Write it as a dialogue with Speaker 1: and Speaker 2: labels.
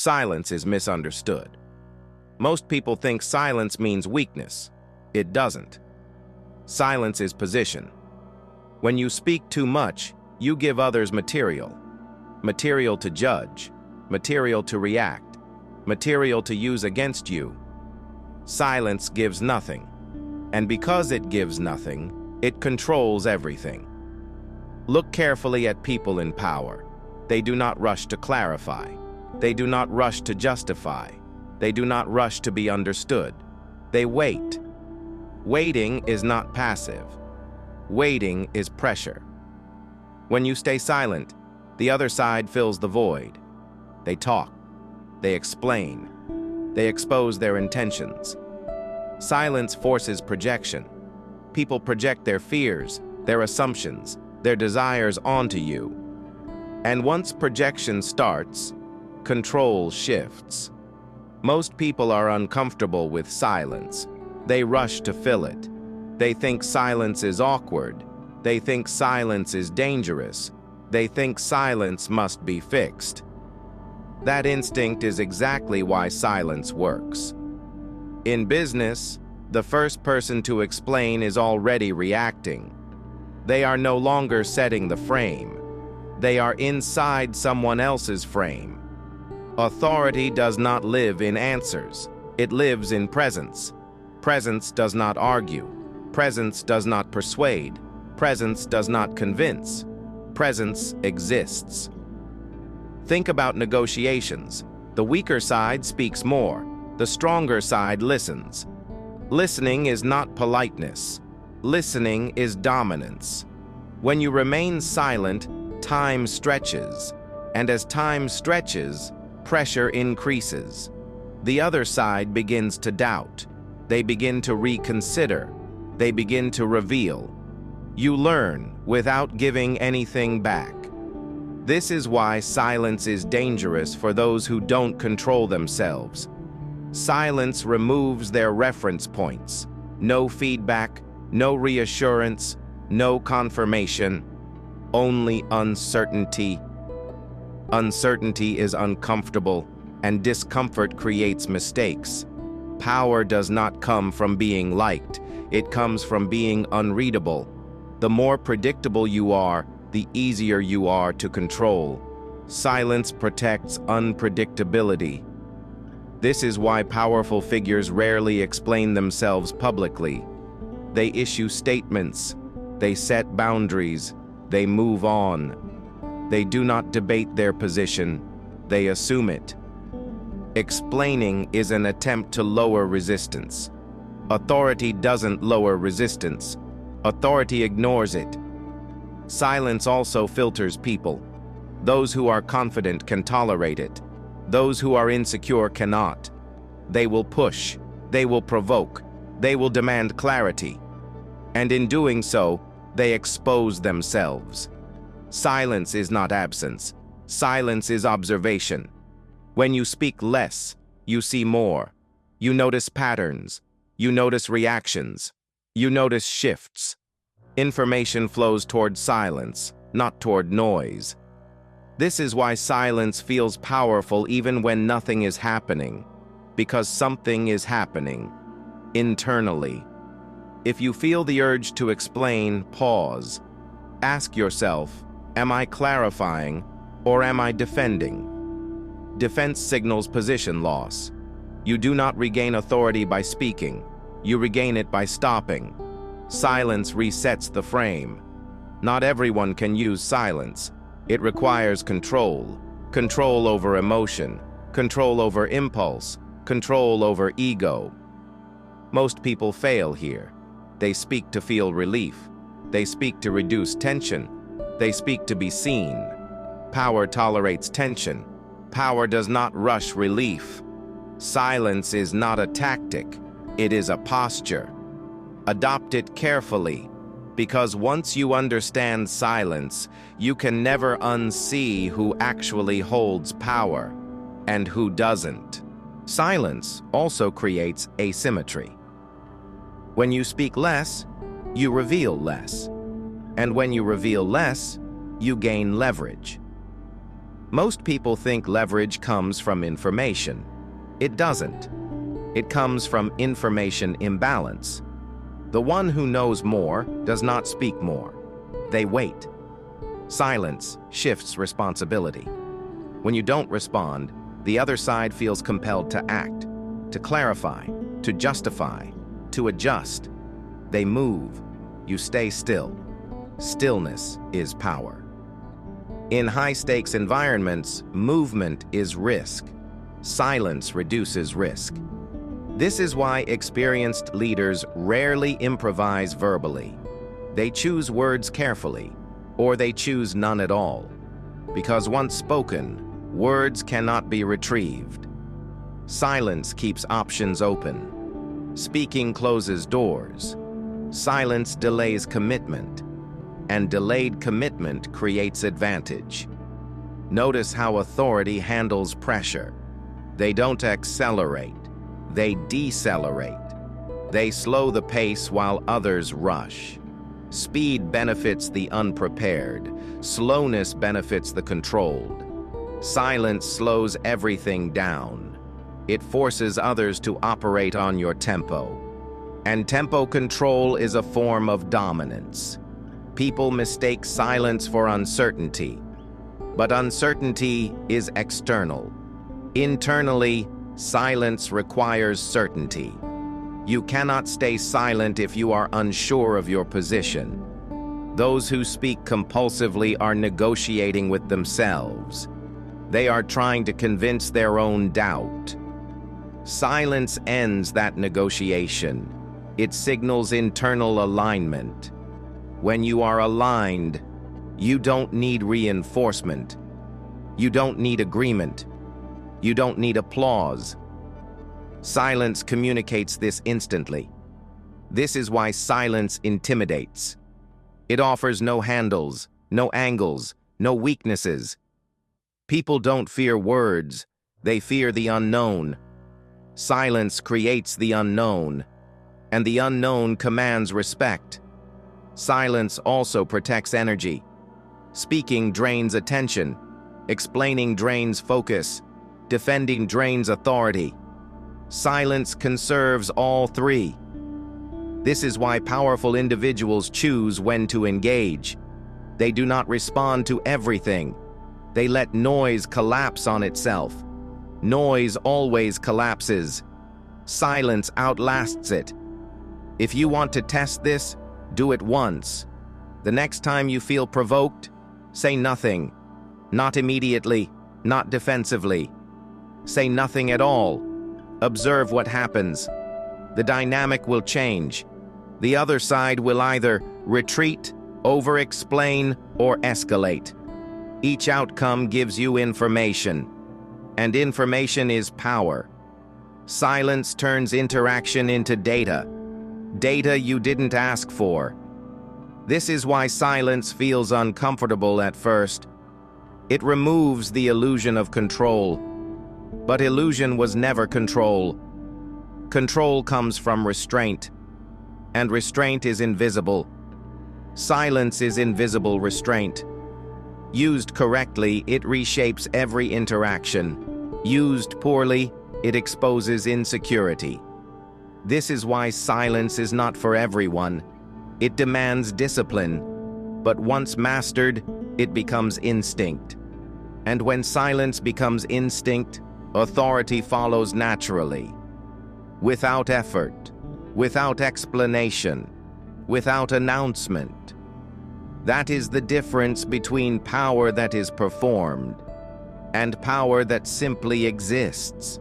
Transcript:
Speaker 1: Silence is misunderstood. Most people think silence means weakness. It doesn't. Silence is position. When you speak too much, you give others material. Material to judge, material to react, material to use against you. Silence gives nothing. And because it gives nothing, it controls everything. Look carefully at people in power. They do not rush to clarify. They do not rush to justify. They do not rush to be understood. They wait. Waiting is not passive. Waiting is pressure. When you stay silent, the other side fills the void. They talk. They explain. They expose their intentions. Silence forces projection. People project their fears, their assumptions, their desires onto you. And once projection starts, control shifts. Most people are uncomfortable with silence. They rush to fill it. They think silence is awkward. They think silence is dangerous. They think silence must be fixed. That instinct is exactly why silence works. In business, the first person to explain is already reacting. They are no longer setting the frame. They are inside someone else's frame. Authority does not live in answers. It lives in presence. Presence does not argue. Presence does not persuade. Presence does not convince. Presence exists. Think about negotiations. The weaker side speaks more. The stronger side listens. Listening is not politeness. Listening is dominance. When you remain silent, time stretches. And as time stretches, pressure increases. The other side begins to doubt. They begin to reconsider. They begin to reveal. You learn without giving anything back. This is why silence is dangerous for those who don't control themselves. Silence removes their reference points. No feedback, no reassurance, no confirmation, only uncertainty. Uncertainty is uncomfortable, and discomfort creates mistakes. Power does not come from being liked. It comes from being unreadable. The more predictable you are, the easier you are to control. Silence protects unpredictability. This is why powerful figures rarely explain themselves publicly. They issue statements. They set boundaries. They move on. They do not debate their position. They assume it. Explaining is an attempt to lower resistance. Authority doesn't lower resistance. Authority ignores it. Silence also filters people. Those who are confident can tolerate it. Those who are insecure cannot. They will push. They will provoke. They will demand clarity. And in doing so, they expose themselves. Silence is not absence. Silence is observation. When you speak less, you see more. You notice patterns. You notice reactions. You notice shifts. Information flows toward silence, not toward noise. This is why silence feels powerful even when nothing is happening, because something is happening internally. If you feel the urge to explain, pause. Ask yourself, am I clarifying or am I defending? Defense signals position loss. You do not regain authority by speaking. You regain it by stopping. Silence resets the frame. Not everyone can use silence. It requires control. Control over emotion. Control over impulse. Control over ego. Most people fail here. They speak to feel relief. They speak to reduce tension. They speak to be seen. Power tolerates tension. Power does not rush relief. Silence is not a tactic. It is a posture. Adopt it carefully, because once you understand silence, you can never unsee who actually holds power and who doesn't. Silence also creates asymmetry. When you speak less, you reveal less. And when you reveal less, you gain leverage. Most people think leverage comes from information. It doesn't. It comes from information imbalance. The one who knows more does not speak more. They wait. Silence shifts responsibility. When you don't respond, the other side feels compelled to act, to clarify, to justify, to adjust. They move. You stay still. Stillness is power. In high-stakes environments, movement is risk. Silence reduces risk. This is why experienced leaders rarely improvise verbally. They choose words carefully, or they choose none at all. Because once spoken, words cannot be retrieved. Silence keeps options open. Speaking closes doors. Silence delays commitment. And delayed commitment creates advantage. Notice how authority handles pressure. They don't accelerate. They decelerate. They slow the pace while others rush. Speed benefits the unprepared. Slowness benefits the controlled. Silence slows everything down. It forces others to operate on your tempo. And tempo control is a form of dominance. People mistake silence for uncertainty. But uncertainty is external. Internally, silence requires certainty. You cannot stay silent if you are unsure of your position. Those who speak compulsively are negotiating with themselves. They are trying to convince their own doubt. Silence ends that negotiation. It signals internal alignment. When you are aligned, you don't need reinforcement. You don't need agreement. You don't need applause. Silence communicates this instantly. This is why silence intimidates. It offers no handles, no angles, no weaknesses. People don't fear words, they fear the unknown. Silence creates the unknown, and the unknown commands respect. Silence also protects energy. Speaking drains attention. Explaining drains focus. Defending drains authority. Silence conserves all three. This is why powerful individuals choose when to engage. They do not respond to everything. They let noise collapse on itself. Noise always collapses. Silence outlasts it. If you want to test this, do it once. The next time you feel provoked, say nothing. Not immediately, not defensively. Say nothing at all. Observe what happens. The dynamic will change. The other side will either retreat, over-explain, or escalate. Each outcome gives you information, and information is power. Silence turns interaction into data. Data you didn't ask for. This is why silence feels uncomfortable at first. It removes the illusion of control. But illusion was never control. Control comes from restraint, and restraint is invisible. Silence is invisible restraint. Used correctly, it reshapes every interaction. Used poorly, it exposes insecurity. This is why silence is not for everyone. It demands discipline, but once mastered, it becomes instinct. And when silence becomes instinct, authority follows naturally. Without effort, without explanation, without announcement. That is the difference between power that is performed and power that simply exists.